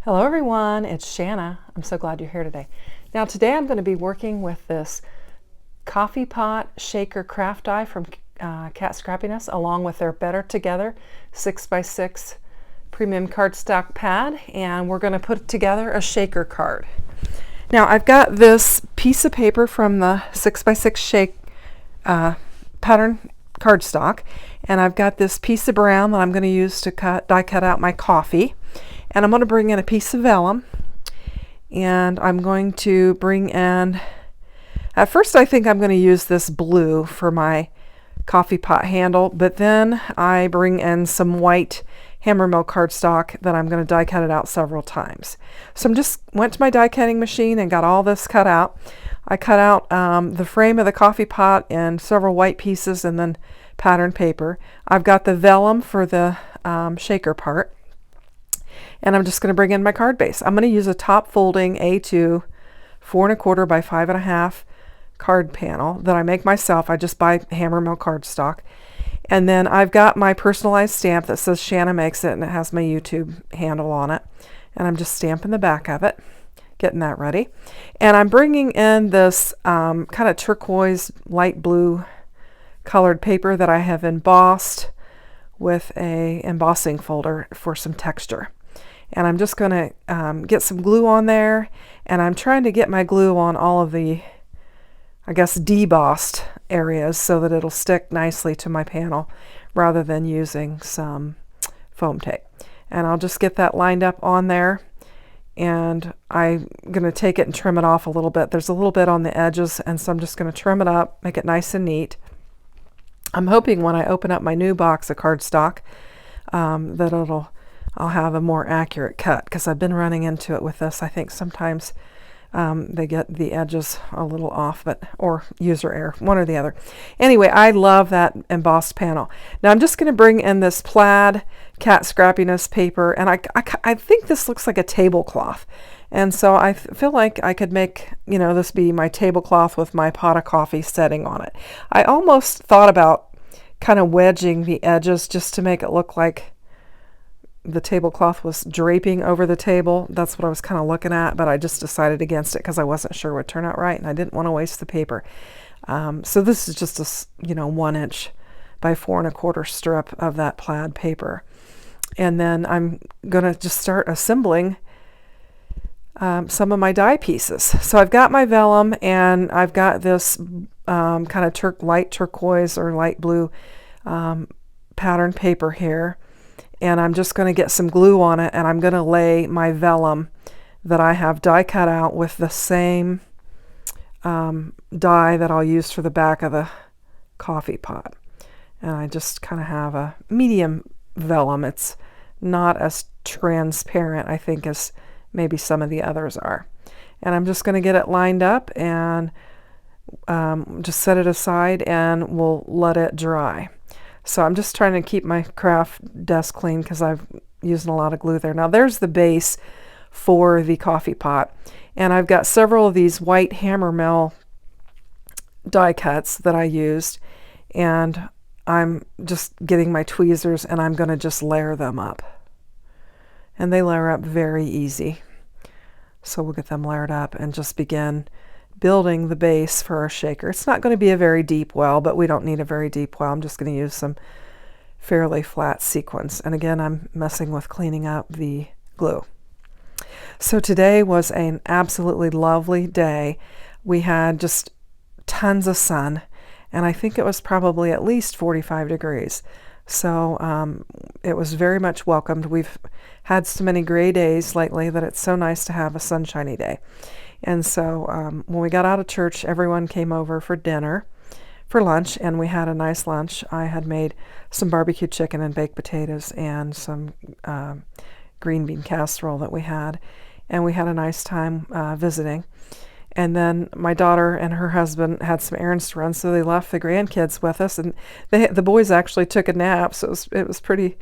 Hello everyone, it's Shanna. I'm so glad you're here today. Now today I'm going to be working with this coffee pot shaker craft die from Cat Scrappiness along with their Better Together 6x6 premium cardstock pad, and we're going to put together a shaker card. Now I've got this piece of paper from the 6x6 shake pattern cardstock, and I've got this piece of brown that I'm going to use to die cut out my coffee. And I'm going to bring in a piece of vellum, and I'm going to bring in, at first I think I'm going to use this blue for my coffee pot handle, but then I bring in some white Hammermill cardstock that I'm going to die cut it out several times. So I just went to my die cutting machine and got all this cut out. I cut out the frame of the coffee pot in several white pieces and then pattern paper. I've got the vellum for the shaker part. And I'm just going to bring in my card base. I'm going to use a top folding A2 4 1/4 by 5 1/2 card panel that I make myself. I just buy Hammermill cardstock. And then I've got my personalized stamp that says Shanna Makes It, and it has my YouTube handle on it. And I'm just stamping the back of it, getting that ready. And I'm bringing in this kind of turquoise light blue colored paper that I have embossed with a embossing folder for some texture. And I'm just going to get some glue on there, and I'm trying to get my glue on all of the, I guess, debossed areas so that it'll stick nicely to my panel rather than using some foam tape. And I'll just get that lined up on there, and I'm going to take it and trim it off a little bit. There's a little bit on the edges, and so I'm just going to trim it up, make it nice and neat. I'm hoping when I open up my new box of cardstock that I'll have a more accurate cut, because I've been running into it with this. I think sometimes they get the edges a little off, or user error, one or the other. Anyway, I love that embossed panel. Now I'm just going to bring in this plaid Cat Scrappiness paper, and I think this looks like a tablecloth. And so I feel like I could make, this be my tablecloth with my pot of coffee setting on it. I almost thought about kind of wedging the edges just to make it look like the tablecloth was draping over the table. That's what I was kind of looking at, but I just decided against it because I wasn't sure it would turn out right, and I didn't want to waste the paper. So this is just a 1 inch by 4 1/4 strip of that plaid paper. And then I'm going to just start assembling some of my die pieces. So I've got my vellum, and I've got this kind of light turquoise or light blue pattern paper here. And I'm just going to get some glue on it, and I'm going to lay my vellum that I have die cut out with the same die that I'll use for the back of the coffee pot. And I just kind of have a medium vellum. It's not as transparent, I think, as maybe some of the others are. And I'm just going to get it lined up and just set it aside, and we'll let it dry. So I'm just trying to keep my craft desk clean because I've used a lot of glue there. Now there's the base for the coffee pot, and I've got several of these white Hammermill die cuts that I used, and I'm just getting my tweezers, and I'm going to just layer them up. And they layer up very easy. So we'll get them layered up and just begin building the base for our shaker. It's not going to be a very deep well, but we don't need a very deep well. I'm just going to use some fairly flat sequins. And again, I'm messing with cleaning up the glue. So today was an absolutely lovely day. We had just tons of sun, and I think it was probably at least 45 degrees. So it was very much welcomed. We've had so many gray days lately that it's so nice to have a sunshiny day. And so when we got out of church, everyone came over for lunch, and we had a nice lunch. I had made some barbecue chicken and baked potatoes and some green bean casserole that we had, and we had a nice time visiting. And then my daughter and her husband had some errands to run, so they left the grandkids with us, and the boys actually took a nap, so it was pretty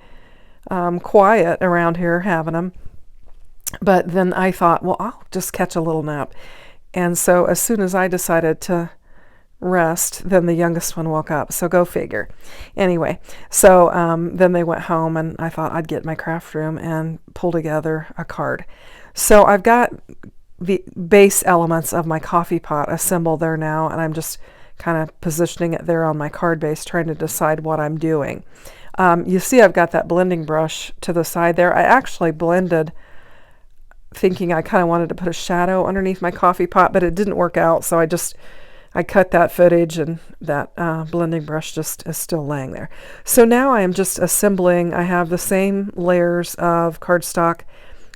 quiet around here having them. But then I thought, well, I'll just catch a little nap. And so as soon as I decided to rest, then the youngest one woke up. So go figure. Anyway, so then they went home, and I thought I'd get my craft room and pull together a card. So I've got the base elements of my coffee pot assembled there now, and I'm just kind of positioning it there on my card base, trying to decide what I'm doing. You see I've got that blending brush to the side there. I actually blended thinking I kind of wanted to put a shadow underneath my coffee pot, but it didn't work out, so I cut that footage, and that blending brush just is still laying there. So now I am just assembling. I have the same layers of cardstock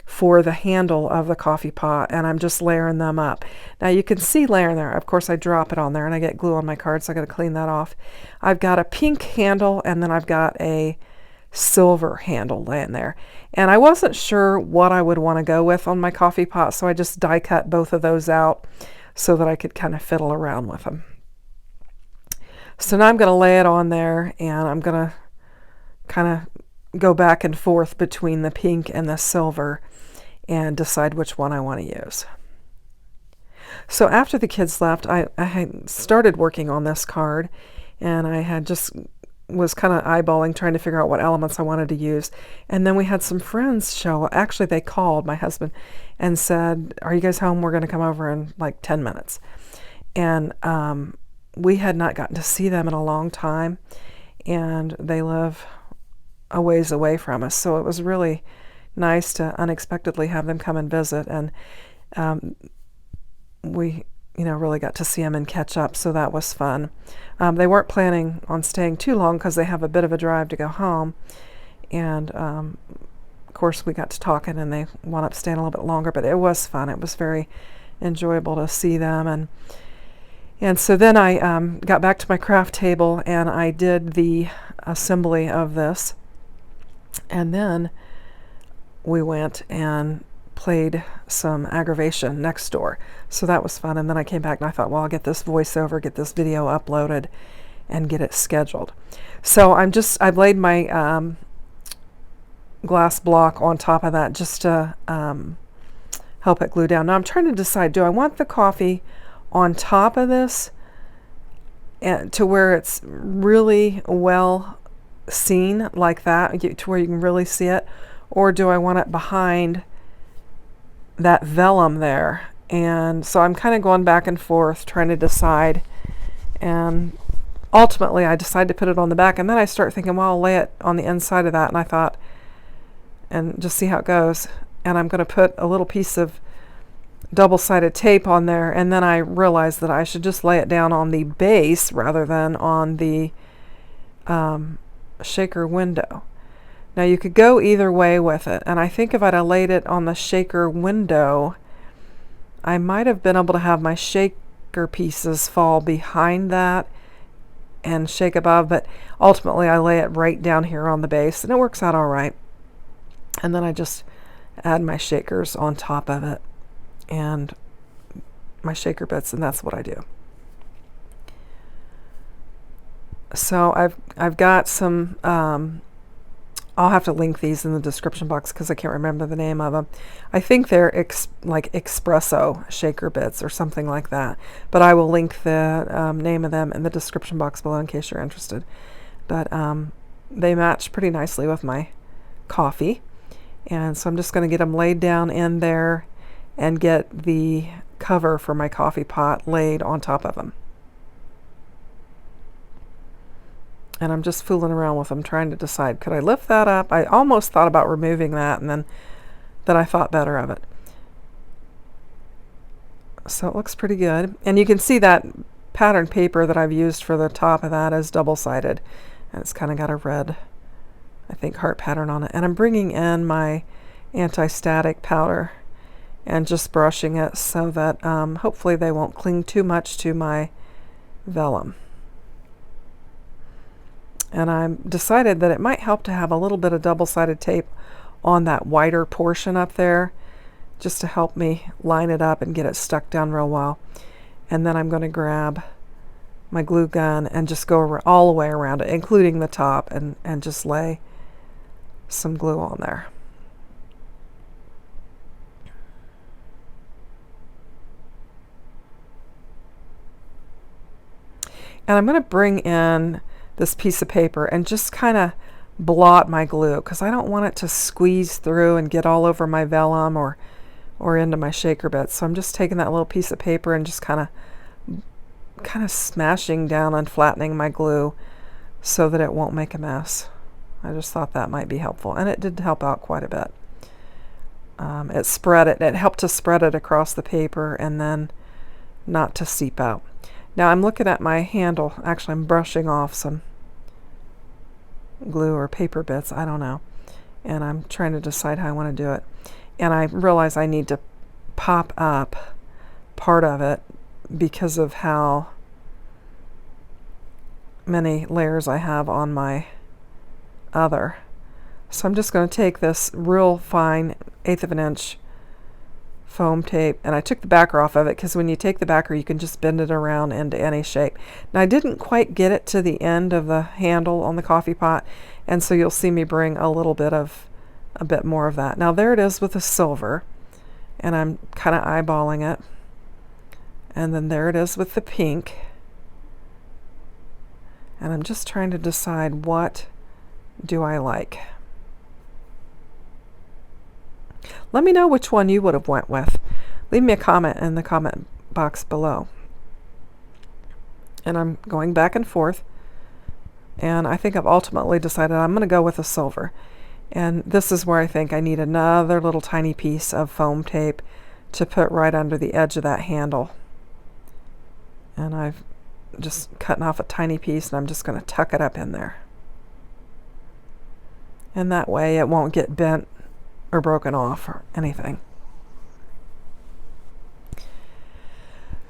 for the handle of the coffee pot, and I'm just layering them up. Now you can see layering there. Of course I drop it on there and I get glue on my card, so I got to clean that off. I've got a pink handle, and then I've got a silver handle laying there. And I wasn't sure what I would want to go with on my coffee pot, so I just die cut both of those out so that I could kind of fiddle around with them. So now I'm going to lay it on there, and I'm going to kind of go back and forth between the pink and the silver and decide which one I want to use. So after the kids left, I had started working on this card, and I had just was kind of eyeballing, trying to figure out what elements I wanted to use. And then we had some friends show up. Actually, they called my husband and said, "Are you guys home? We're going to come over in like 10 minutes. And we had not gotten to see them in a long time, and they live a ways away from us. So it was really nice to unexpectedly have them come and visit. And we really got to see them and catch up, so that was fun. They weren't planning on staying too long because they have a bit of a drive to go home, and of course we got to talking, and they wound up staying a little bit longer, but it was fun. It was very enjoyable to see them, and so then I got back to my craft table, and I did the assembly of this, and then we went and played some Aggravation next door. So that was fun. And then I came back and I thought, well, I'll get this voiceover, get this video uploaded, and get it scheduled. So I've laid my glass block on top of that just to help it glue down. Now I'm trying to decide, do I want the coffee on top of this and to where it's really well seen like that, to where you can really see it, or do I want it behind that vellum there? And so I'm kind of going back and forth trying to decide, and ultimately I decided to put it on the back, and then I start thinking, well, I'll lay it on the inside of that, and I thought, and just see how it goes. And I'm going to put a little piece of double-sided tape on there, and then I realized that I should just lay it down on the base rather than on the shaker window. Now you could go either way with it, and I think if I'd have laid it on the shaker window, I might have been able to have my shaker pieces fall behind that and shake above, but ultimately I lay it right down here on the base, and it works out all right. And then I just add my shakers on top of it and my shaker bits, and that's what I do. So I've got some I'll have to link these in the description box because I can't remember the name of them. I think they're like espresso shaker bits or something like that. But I will link the name of them in the description box below in case you're interested. But they match pretty nicely with my coffee. And so I'm just going to get them laid down in there and get the cover for my coffee pot laid on top of them. And I'm just fooling around with them, trying to decide, could I lift that up? I almost thought about removing that, and then I thought better of it. So it looks pretty good. And you can see that pattern paper that I've used for the top of that is double-sided. And it's kind of got a red, I think, heart pattern on it. And I'm bringing in my anti-static powder and just brushing it so that hopefully they won't cling too much to my vellum. And I decided that it might help to have a little bit of double-sided tape on that wider portion up there, just to help me line it up and get it stuck down real well. And then I'm going to grab my glue gun and just go all the way around it, including the top, and just lay some glue on there. And I'm going to bring in this piece of paper and just kind of blot my glue, because I don't want it to squeeze through and get all over my vellum or into my shaker bits. So I'm just taking that little piece of paper and just kind of smashing down and flattening my glue so that it won't make a mess. I just thought that might be helpful, and it did help out quite a bit. It helped to spread it across the paper and then not to seep out. Now I'm looking at my handle. Actually, I'm brushing off some glue or paper bits, I don't know, and I'm trying to decide how I want to do it. And I realize I need to pop up part of it because of how many layers I have on my other. So I'm just going to take this real fine 1/8 of an inch foam tape, and I took the backer off of it because when you take the backer you can just bend it around into any shape. Now I didn't quite get it to the end of the handle on the coffee pot, and so you'll see me bring a bit more of that. Now there it is with the silver, and I'm kind of eyeballing it, and then there it is with the pink, and I'm just trying to decide what do I like. Let me know which one you would have went with. Leave me a comment in the comment box below. And I'm going back and forth, and I think I've ultimately decided I'm going to go with a silver. And this is where I think I need another little tiny piece of foam tape to put right under the edge of that handle. And I've just cutting off a tiny piece, and I'm just going to tuck it up in there. And that way it won't get bent or broken off or anything.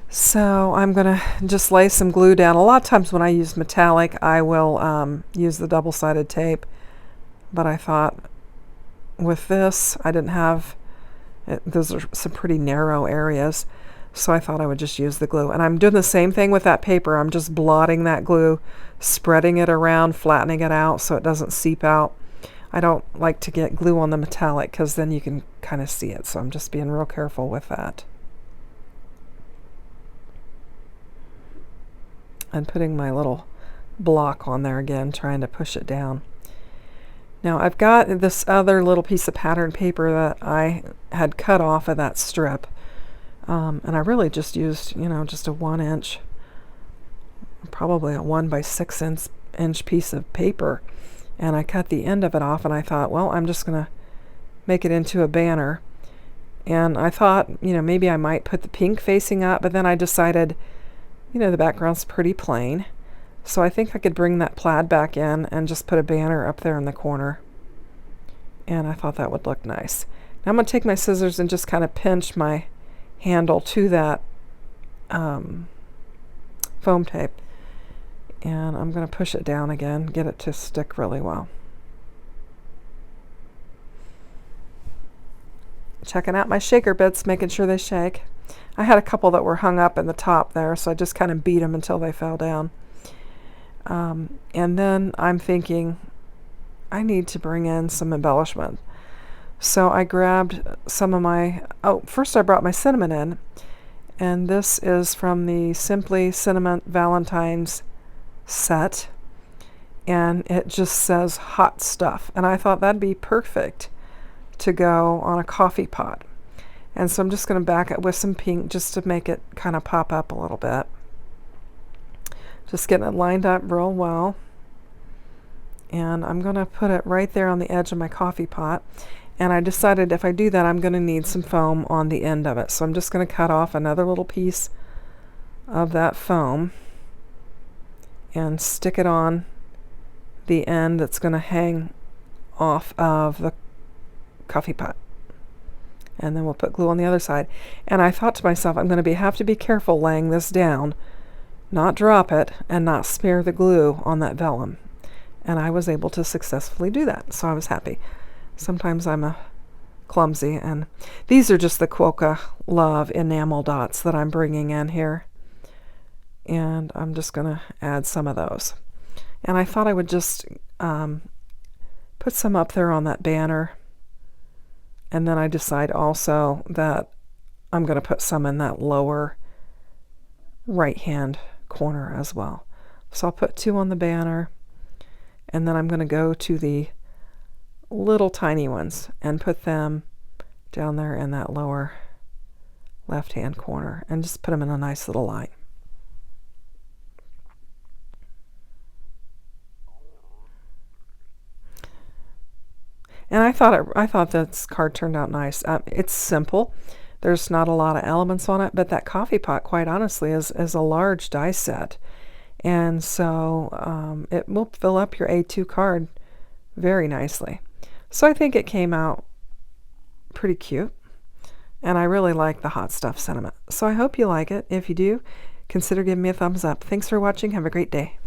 So I'm going to just lay some glue down. A lot of times when I use metallic, I will use the double-sided tape, but I thought with this, I didn't have it, those are some pretty narrow areas, so I thought I would just use the glue. And I'm doing the same thing with that paper. I'm just blotting that glue, spreading it around, flattening it out so it doesn't seep out. I don't like to get glue on the metallic because then you can kind of see it, so I'm just being real careful with that. And putting my little block on there again, trying to push it down. Now I've got this other little piece of pattern paper that I had cut off of that strip, and I really just used, just a 1 inch, probably a 1 by 6 inch piece of paper. And I cut the end of it off, and I thought, well, I'm just going to make it into a banner. And I thought, maybe I might put the pink facing up, but then I decided, the background's pretty plain. So I think I could bring that plaid back in and just put a banner up there in the corner. And I thought that would look nice. Now I'm going to take my scissors and just kind of pinch my handle to that foam tape. And I'm going to push it down again, get it to stick really well. Checking out my shaker bits, making sure they shake. I had a couple that were hung up in the top there, so I just kind of beat them until they fell down. And then I'm thinking I need to bring in some embellishment. So I grabbed some of my, first I brought my cinnamon in, and this is from the Simply Cinnamon Valentine's set, and it just says hot stuff, and I thought that'd be perfect to go on a coffee pot. And so I'm just going to back it with some pink just to make it kind of pop up a little bit. Just getting it lined up real well, and I'm going to put it right there on the edge of my coffee pot. And I decided if I do that, I'm going to need some foam on the end of it, so I'm just going to cut off another little piece of that foam and stick it on the end that's going to hang off of the coffee pot. And then we'll put glue on the other side. And I thought to myself, I'm going to have to be careful laying this down, not drop it, and not smear the glue on that vellum. And I was able to successfully do that, so I was happy. Sometimes I'm a clumsy, and these are just the Quokka Love enamel dots that I'm bringing in here. And I'm just going to add some of those. And I thought I would just put some up there on that banner. And then I decide also that I'm going to put some in that lower right-hand corner as well. So I'll put 2 on the banner, and then I'm going to go to the little tiny ones and put them down there in that lower left-hand corner and just put them in a nice little line. And I thought this card turned out nice. It's simple. There's not a lot of elements on it, but that coffee pot, quite honestly, is a large die set. And so it will fill up your A2 card very nicely. So I think it came out pretty cute. And I really like the Hot Stuff sentiment. So I hope you like it. If you do, consider giving me a thumbs up. Thanks for watching. Have a great day.